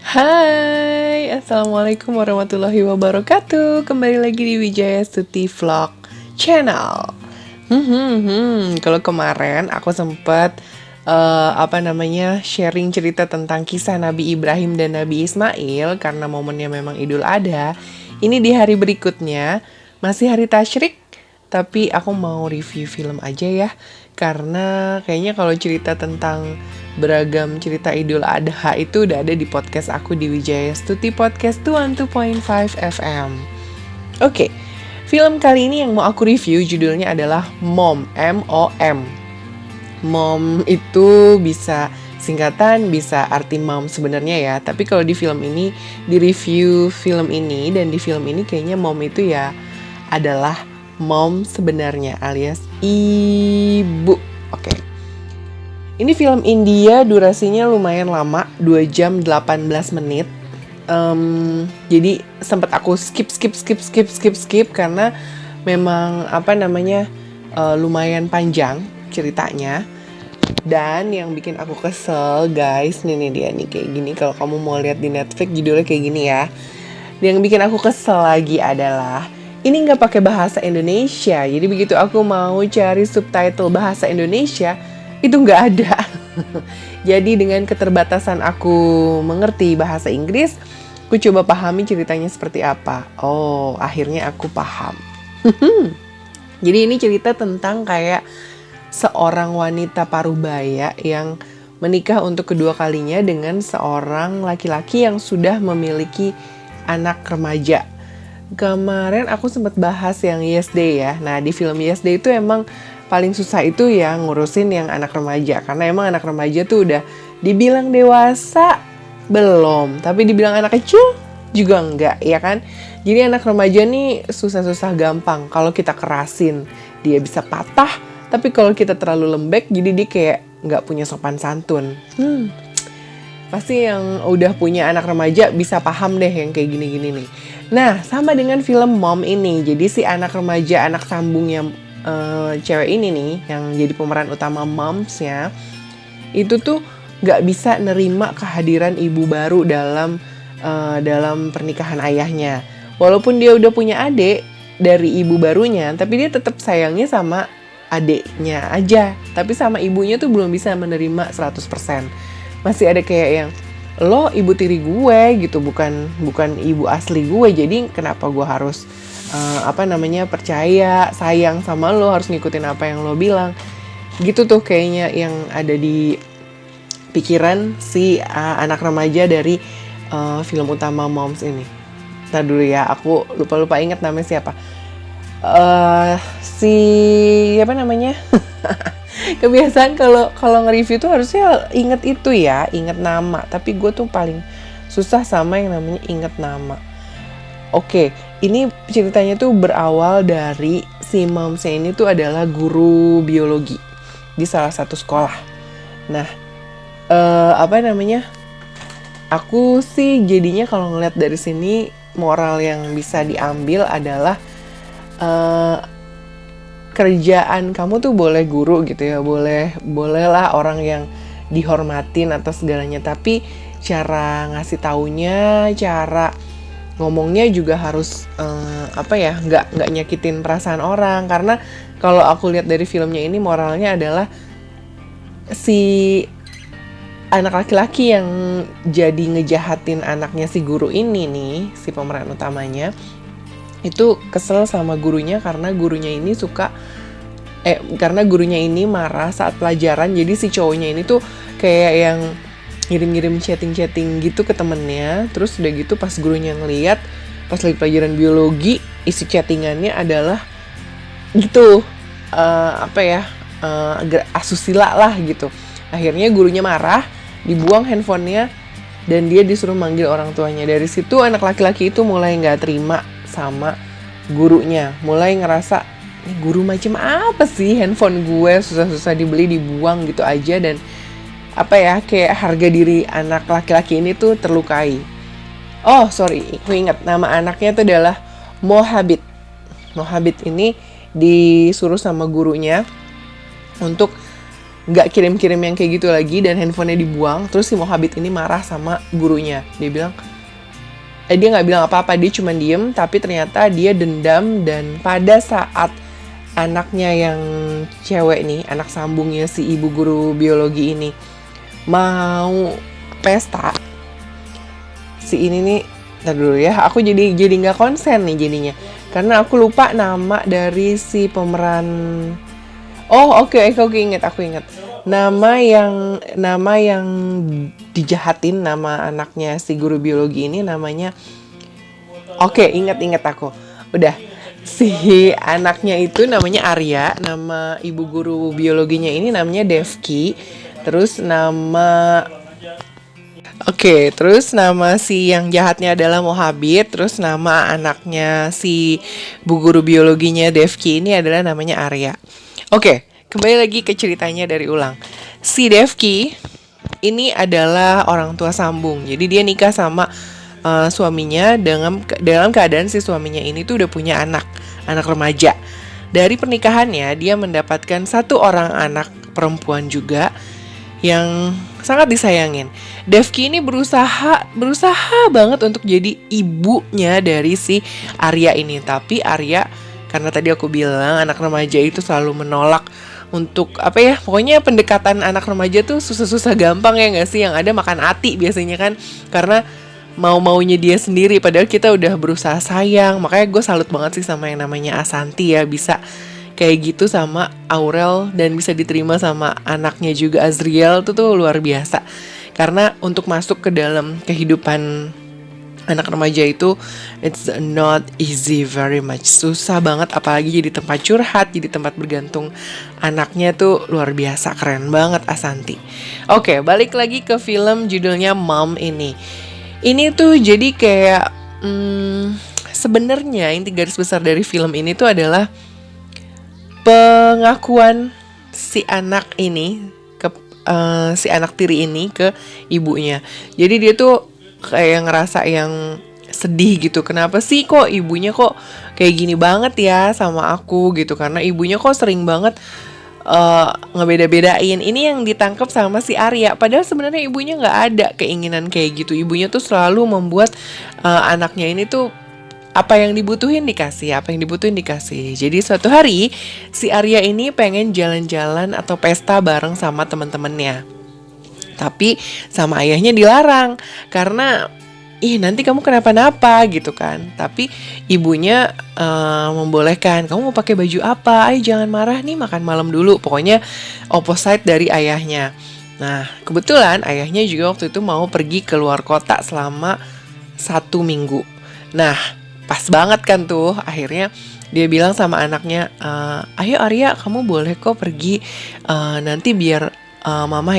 Hai, Assalamualaikum warahmatullahi wabarakatuh. Kembali lagi di Wijaya Stuti Vlog Channel. Kalau kemarin aku sempat sharing cerita tentang kisah Nabi Ibrahim dan Nabi Ismail karena momennya memang Idul Adha. Ini di hari berikutnya masih hari tasyrik, tapi aku mau review film aja ya. Karena kayaknya kalau cerita tentang beragam cerita Idul Adha itu udah ada di podcast aku di Wijaya Stuti Podcast 102.5 FM. Oke, film kali ini yang mau aku review judulnya adalah Mom, M-O-M. Mom itu bisa singkatan, bisa arti mom sebenarnya ya. Tapi kalau di film ini, di review film ini dan di film ini kayaknya mom itu ya adalah mom sebenarnya alias ibu. Oke. Ini film India, durasinya lumayan lama, 2 jam 18 menit. Jadi sempat aku skip karena memang lumayan panjang ceritanya. Dan yang bikin aku kesel guys, nih dia nih kayak gini. Kalau kamu mau lihat di Netflix judulnya kayak gini ya. Yang bikin aku kesel lagi adalah ini nggak pakai bahasa Indonesia. Jadi begitu aku mau cari subtitle bahasa Indonesia, itu nggak ada. Jadi dengan keterbatasan aku mengerti bahasa Inggris, aku coba pahami ceritanya seperti apa. Oh, akhirnya aku paham. Jadi ini cerita tentang kayak seorang wanita parubaya yang menikah untuk kedua kalinya dengan seorang laki-laki yang sudah memiliki anak remaja. Kemarin aku sempat bahas yang Yesterday ya. Nah, di film Yesterday itu emang paling susah itu ya ngurusin yang anak remaja. Karena emang anak remaja tuh udah dibilang dewasa, belum. Tapi dibilang anak kecil juga enggak, ya kan? Jadi anak remaja nih susah-susah gampang. Kalau kita kerasin, dia bisa patah. Tapi kalau kita terlalu lembek, jadi dia kayak nggak punya sopan santun. Pasti yang udah punya anak remaja bisa paham deh yang kayak gini-gini nih. Nah, sama dengan film Mom ini. Jadi si anak remaja, anak sambungnya cewek ini nih, yang jadi pemeran utama Momsnya, itu tuh gak bisa nerima kehadiran ibu baru dalam pernikahan ayahnya. Walaupun dia udah punya adik dari ibu barunya, tapi dia tetap sayangnya sama adiknya aja. Tapi sama ibunya tuh belum bisa menerima 100%. Masih ada kayak yang, lo ibu tiri gue gitu, bukan ibu asli gue, jadi kenapa gue harus percaya, sayang sama lo, harus ngikutin apa yang lo bilang gitu tuh kayaknya yang ada di pikiran si anak remaja dari film utama Moms ini. Ntar dulu ya, aku lupa ingat namanya siapa. Kebiasaan kalau nge-review tuh harusnya inget itu ya, inget nama. Tapi gue tuh paling susah sama yang namanya inget nama. Oke, ini ceritanya tuh berawal dari si Momsnya ini tuh adalah guru biologi di salah satu sekolah. Nah, aku sih jadinya kalau ngeliat dari sini moral yang bisa diambil adalah kerjaan kamu tuh boleh guru gitu ya, bolehlah orang yang dihormatin atas segalanya, tapi cara ngasih taunya, cara ngomongnya juga harus nggak nyakitin perasaan orang. Karena kalau aku lihat dari filmnya ini moralnya adalah si anak laki-laki yang jadi ngejahatin anaknya si guru ini nih, si pemeran utamanya itu kesel sama gurunya karena gurunya ini marah saat pelajaran. Jadi si cowoknya ini tuh kayak yang ngirim chatting gitu ke temennya. Terus udah gitu pas gurunya ngeliat, pas lagi pelajaran biologi, isi chattingannya adalah gitu asusila lah gitu. Akhirnya gurunya marah, dibuang handphonenya, dan dia disuruh manggil orang tuanya. Dari situ anak laki-laki itu mulai gak terima sama gurunya, mulai ngerasa, ini guru macam apa sih, handphone gue susah-susah dibeli dibuang gitu aja. Dan kayak harga diri anak laki-laki ini tuh terlukai. Oh sorry, aku ingat nama anaknya tuh adalah Mohabit. Mohabit ini disuruh sama gurunya untuk nggak kirim-kirim yang kayak gitu lagi, dan handphonenya dibuang. Terus si Mohabit ini marah sama gurunya. Dia bilang, dia nggak bilang apa-apa, dia cuma diem, tapi ternyata dia dendam. Dan pada saat anaknya yang cewek nih, anak sambungnya si ibu guru biologi ini mau pesta, si ini nih, ntar dulu ya, aku jadi nggak konsen nih jadinya, karena aku lupa nama dari si pemeran. Oh oke, aku inget nama yang dijahatin, nama anaknya si guru biologi ini namanya, oke, inget aku udah. Si anaknya itu namanya Arya, nama ibu guru biologinya ini namanya Devki. Terus nama si yang jahatnya adalah Mohabit. Terus nama anaknya si bu guru biologinya Devki ini adalah namanya Arya. Oke, kembali lagi ke ceritanya dari ulang. Si Devki ini adalah orang tua sambung. Jadi dia nikah sama suaminya dalam keadaan si suaminya ini tuh udah punya anak remaja. Dari pernikahannya dia mendapatkan satu orang anak perempuan juga yang sangat disayangin. Devki ini berusaha banget untuk jadi ibunya dari si Arya ini, tapi Arya, karena tadi aku bilang anak remaja itu selalu menolak untuk pokoknya pendekatan anak remaja tuh susah-susah gampang ya nggak sih, yang ada makan hati biasanya kan, karena mau-maunya dia sendiri, padahal kita udah berusaha sayang. Makanya gue salut banget sih sama yang namanya Asanti ya, bisa kayak gitu sama Aurel dan bisa diterima sama anaknya juga Azriel, tuh luar biasa. Karena untuk masuk ke dalam kehidupan anak remaja itu it's not easy, very much susah banget, apalagi jadi tempat curhat, jadi tempat bergantung anaknya tuh luar biasa, keren banget Asanti. Oke, balik lagi ke film judulnya Mom ini. Ini tuh jadi kayak sebenarnya inti garis besar dari film ini tuh adalah pengakuan si anak ini ke si anak tiri ini ke ibunya. Jadi dia tuh kayak ngerasa yang sedih gitu. Kenapa sih kok ibunya kok kayak gini banget ya sama aku gitu, karena ibunya kok sering banget ngebeda-bedain. Ini yang ditangkap sama si Arya. Padahal sebenarnya ibunya nggak ada keinginan kayak gitu. Ibunya tuh selalu membuat anaknya ini tuh apa yang dibutuhin dikasih. Jadi suatu hari si Arya ini pengen jalan-jalan atau pesta bareng sama teman-temannya. Tapi sama ayahnya dilarang karena nanti kamu kenapa-napa gitu kan. Tapi ibunya membolehkan. Kamu mau pakai baju apa? Jangan marah nih, makan malam dulu. Pokoknya opposite dari ayahnya. Nah, kebetulan ayahnya juga waktu itu mau pergi ke luar kota selama 1 minggu. Nah, pas banget kan tuh. Akhirnya dia bilang sama anaknya, ayo Arya, kamu boleh kok pergi. Nanti biar mama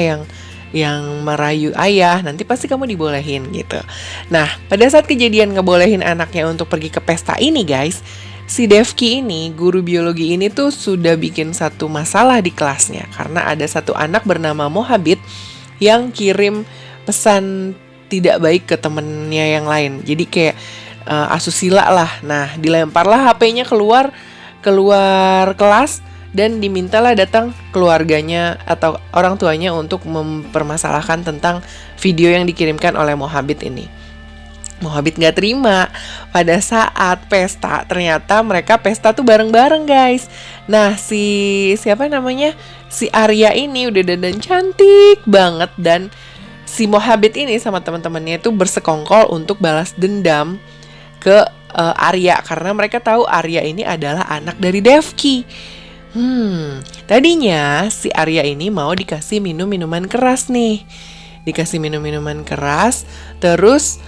yang merayu ayah, nanti pasti kamu dibolehin gitu. Nah, pada saat kejadian ngebolehin anaknya untuk pergi ke pesta ini guys, si Devki ini, guru biologi ini tuh sudah bikin satu masalah di kelasnya. Karena ada satu anak bernama Mohabit yang kirim pesan tidak baik ke temennya yang lain. Jadi kayak asusila lah. Nah, dilemparlah HP-nya keluar kelas, dan dimintalah datang keluarganya atau orang tuanya untuk mempermasalahkan tentang video yang dikirimkan oleh Mohabit ini. Mohabit gak terima. Pada saat pesta, ternyata mereka pesta tuh bareng-bareng guys. Nah, si Arya ini udah dandan cantik banget, dan si Mohabit ini sama teman-temannya tuh bersekongkol untuk balas dendam ke Arya, karena mereka tahu Arya ini adalah anak dari Devki. Tadinya si Arya ini mau dikasih minuman keras nih. Terus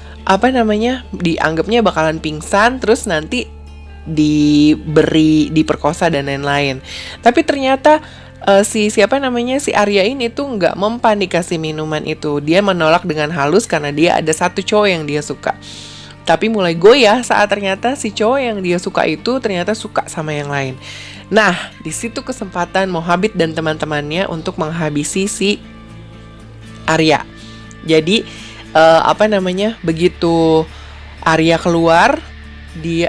dianggapnya bakalan pingsan, terus nanti diperkosa dan lain-lain. Tapi ternyata si Arya ini tuh nggak mempan dikasih minuman itu. Dia menolak dengan halus karena dia ada satu cowok yang dia suka. Tapi mulai goyah saat ternyata si cowok yang dia suka itu ternyata suka sama yang lain. Nah, di situ kesempatan Mohabit dan teman-temannya untuk menghabisi si Arya. Jadi begitu Arya keluar,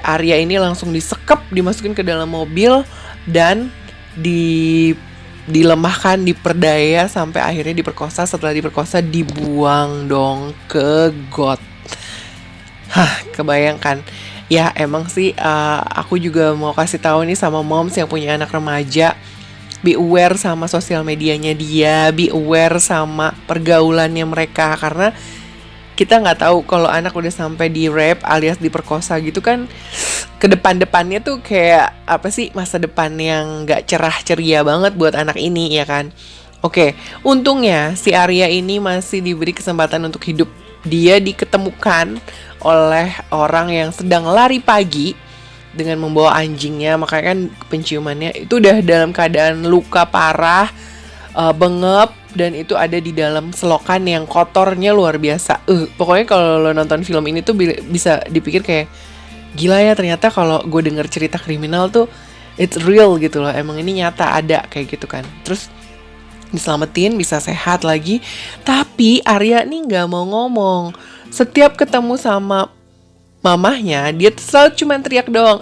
Arya ini langsung disekep, dimasukin ke dalam mobil dan dilemahkan, diperdaya sampai akhirnya diperkosa. Setelah diperkosa dibuang dong ke got. Kebayangkan. Ya emang sih aku juga mau kasih tahu nih sama moms yang punya anak remaja, be aware sama sosial medianya dia, be aware sama pergaulannya mereka, karena kita nggak tahu kalau anak udah sampai di rape alias diperkosa gitu kan, ke depannya tuh kayak apa sih, masa depan yang nggak cerah ceria banget buat anak ini ya kan. Oke, untungnya si Arya ini masih diberi kesempatan untuk hidup. Dia diketemukan oleh orang yang sedang lari pagi dengan membawa anjingnya, makanya kan penciumannya itu udah dalam keadaan luka parah, bengep, dan itu ada di dalam selokan yang kotornya luar biasa. Pokoknya kalau lo nonton film ini tuh bisa dipikir kayak gila ya, ternyata kalau gue denger cerita kriminal tuh it's real gitu loh, emang ini nyata ada kayak gitu kan. Terus diselamatin, bisa sehat lagi. Tapi Arya nih gak mau ngomong. Setiap ketemu sama mamahnya, dia selalu cuma teriak doang,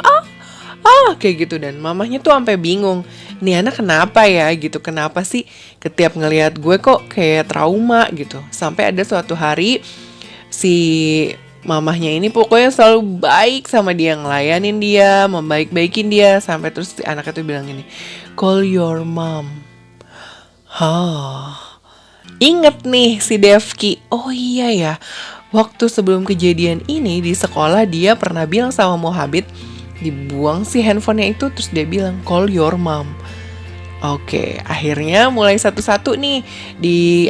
kayak gitu. Dan mamahnya tuh sampai bingung, nih anak kenapa ya gitu, kenapa sih setiap ngelihat gue kok kayak trauma gitu. Sampai ada suatu hari si mamahnya ini pokoknya selalu baik sama dia, ngelayanin dia, membaik-baikin dia, sampai terus si anaknya tuh bilang gini, call your mom. Ingat nih si Devki, oh iya ya, waktu sebelum kejadian ini di sekolah dia pernah bilang sama Mohabit, dibuang si handphonenya itu, terus dia bilang call your mom. Oke, akhirnya mulai satu-satu nih di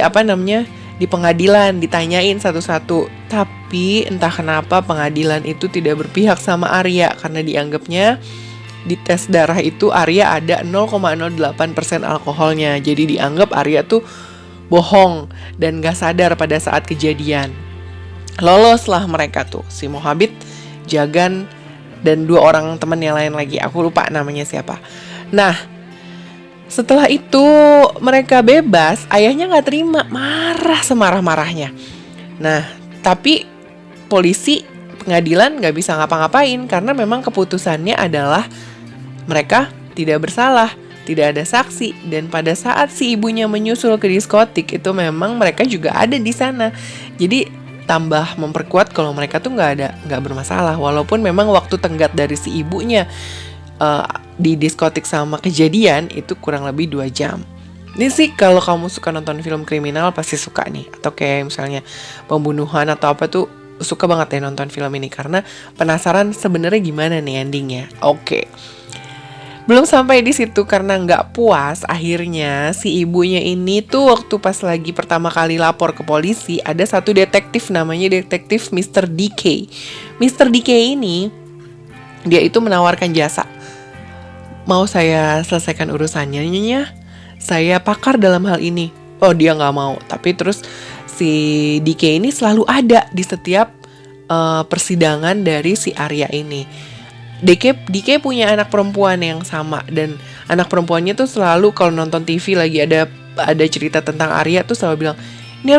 di pengadilan ditanyain satu-satu. Tapi entah kenapa pengadilan itu tidak berpihak sama Arya, karena dianggapnya di tes darah itu Arya ada 0,08% alkoholnya. Jadi dianggap Arya tuh bohong dan gak sadar pada saat kejadian. Loloslah mereka tuh, si Mohabit, Jagan, dan 2 orang temen yang lain lagi. Aku lupa namanya siapa. Nah, setelah itu mereka bebas. Ayahnya gak terima, marah semarah-marahnya. Nah, tapi polisi, pengadilan gak bisa ngapa-ngapain, karena memang keputusannya adalah mereka tidak bersalah, tidak ada saksi. Dan pada saat si ibunya menyusul ke diskotik itu memang mereka juga ada di sana. Jadi tambah memperkuat kalau mereka tuh nggak bermasalah, walaupun memang waktu tenggat dari si ibunya di diskotik sama kejadian itu kurang lebih 2 jam. Ini sih kalau kamu suka nonton film kriminal pasti suka nih, atau kayak misalnya pembunuhan atau apa tuh suka banget ya nonton film ini, karena penasaran sebenarnya gimana nih endingnya. Oke. Belum sampai di situ, karena nggak puas, akhirnya si ibunya ini tuh waktu pas lagi pertama kali lapor ke polisi, ada satu detektif namanya detektif Mr. DK. Mr. DK ini dia itu menawarkan jasa. Mau saya selesaikan urusannya, saya pakar dalam hal ini. Oh, dia nggak mau. Tapi terus si DK ini selalu ada di setiap persidangan dari si Arya ini. DK punya anak perempuan yang sama, dan anak perempuannya tuh selalu kalau nonton TV lagi ada cerita tentang Arya tuh selalu bilang, ini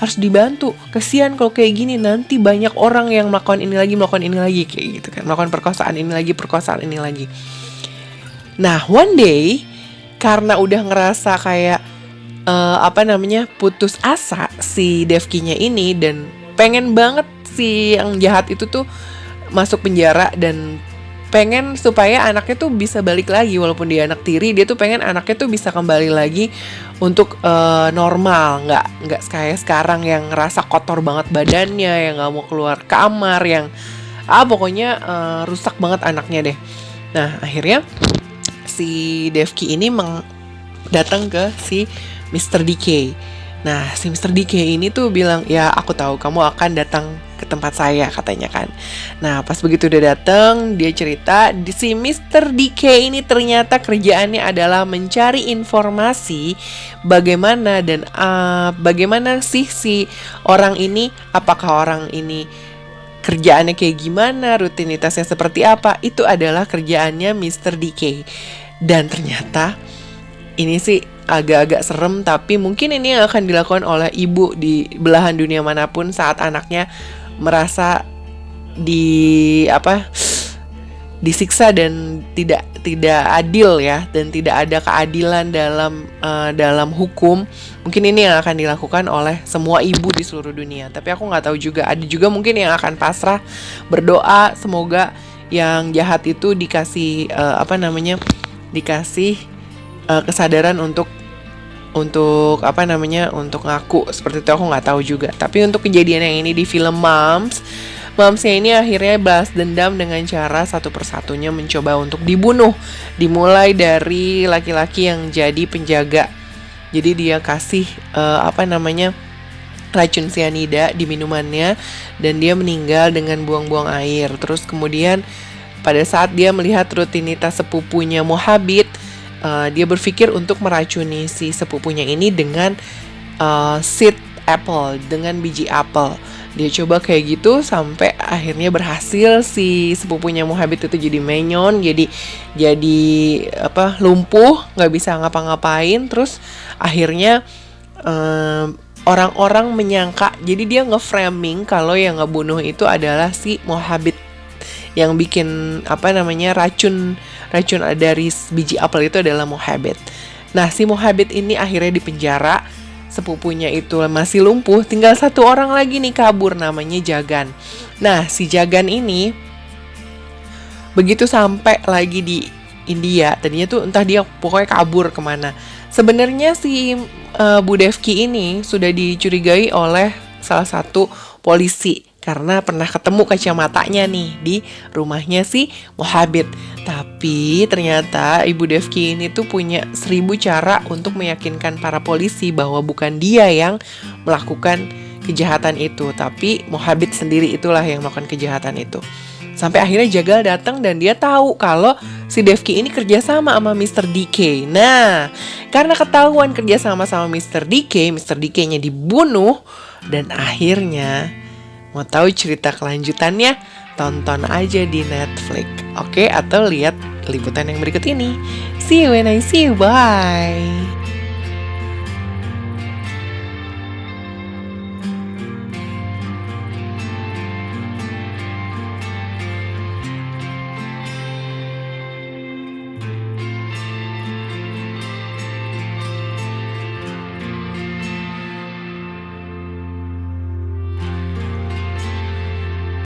harus dibantu, kesian kalau kayak gini, nanti banyak orang yang melakukan ini lagi kayak gitu kan, melakukan perkosaan ini lagi. Nah, one day karena udah ngerasa kayak putus asa si Devkinya ini, dan pengen banget si yang jahat itu tuh masuk penjara, dan pengen supaya anaknya tuh bisa balik lagi, walaupun dia anak tiri, dia tuh pengen anaknya tuh bisa kembali lagi untuk normal, nggak kayak sekarang yang ngerasa kotor banget badannya, yang nggak mau keluar kamar, yang pokoknya rusak banget anaknya deh. Nah, akhirnya si Devki ini datang ke si Mr. DK. Nah, si Mr. DK ini tuh bilang, ya aku tahu kamu akan datang ke tempat saya, katanya kan. Nah, pas begitu udah datang, dia cerita, si Mr. DK ini ternyata kerjaannya adalah mencari informasi bagaimana sih si orang ini, apakah orang ini kerjaannya kayak gimana, rutinitasnya seperti apa. Itu adalah kerjaannya Mr. DK. Dan ternyata ini sih agak-agak serem, tapi mungkin ini yang akan dilakukan oleh ibu di belahan dunia manapun saat anaknya merasa disiksa dan tidak adil ya, dan tidak ada keadilan dalam hukum. Mungkin ini yang akan dilakukan oleh semua ibu di seluruh dunia. Tapi aku nggak tahu juga, ada juga mungkin yang akan pasrah berdoa semoga yang jahat itu dikasih dikasih kesadaran untuk untuk ngaku. Seperti itu, aku nggak tahu juga. Tapi untuk kejadian yang ini di film Momsnya ini akhirnya balas dendam dengan cara satu persatunya mencoba untuk dibunuh. Dimulai dari laki-laki yang jadi penjaga. Jadi dia kasih racun cyanida di minumannya dan dia meninggal dengan buang-buang air. Terus kemudian pada saat dia melihat rutinitas sepupunya Mohabit, dia berpikir untuk meracuni si sepupunya ini dengan seed apple, dengan biji apel. Dia coba kayak gitu sampai akhirnya berhasil. Si sepupunya Mohabit itu jadi menyon, jadi lumpuh, nggak bisa ngapa-ngapain. Terus akhirnya orang-orang menyangka, jadi dia nge-framing kalau yang ngebunuh itu adalah si Mohabit yang bikin racun dari biji apel itu adalah Mohabit. Nah, si Mohabit ini akhirnya dipenjara. Sepupunya itu masih lumpuh, tinggal satu orang lagi nih kabur, namanya Jagan. Nah, si Jagan ini begitu sampai lagi di India, tadinya tuh entah dia pokoknya kabur kemana. Sebenarnya si Bu Devki ini sudah dicurigai oleh salah satu polisi karena pernah ketemu kacamatanya nih di rumahnya si Mohabit. Tapi ternyata Ibu Devki ini tuh punya 1000 cara untuk meyakinkan para polisi bahwa bukan dia yang melakukan kejahatan itu, tapi Mohabit sendiri itulah yang melakukan kejahatan itu. Sampai akhirnya Jagal datang dan dia tahu kalau si Devki ini kerjasama sama Mr. DK. Nah, karena ketahuan kerjasama sama Mr. DK-nya dibunuh. Dan akhirnya, mau tahu cerita kelanjutannya? Tonton aja di Netflix, oke? Atau lihat liputan yang berikut ini. See you when I see you, bye!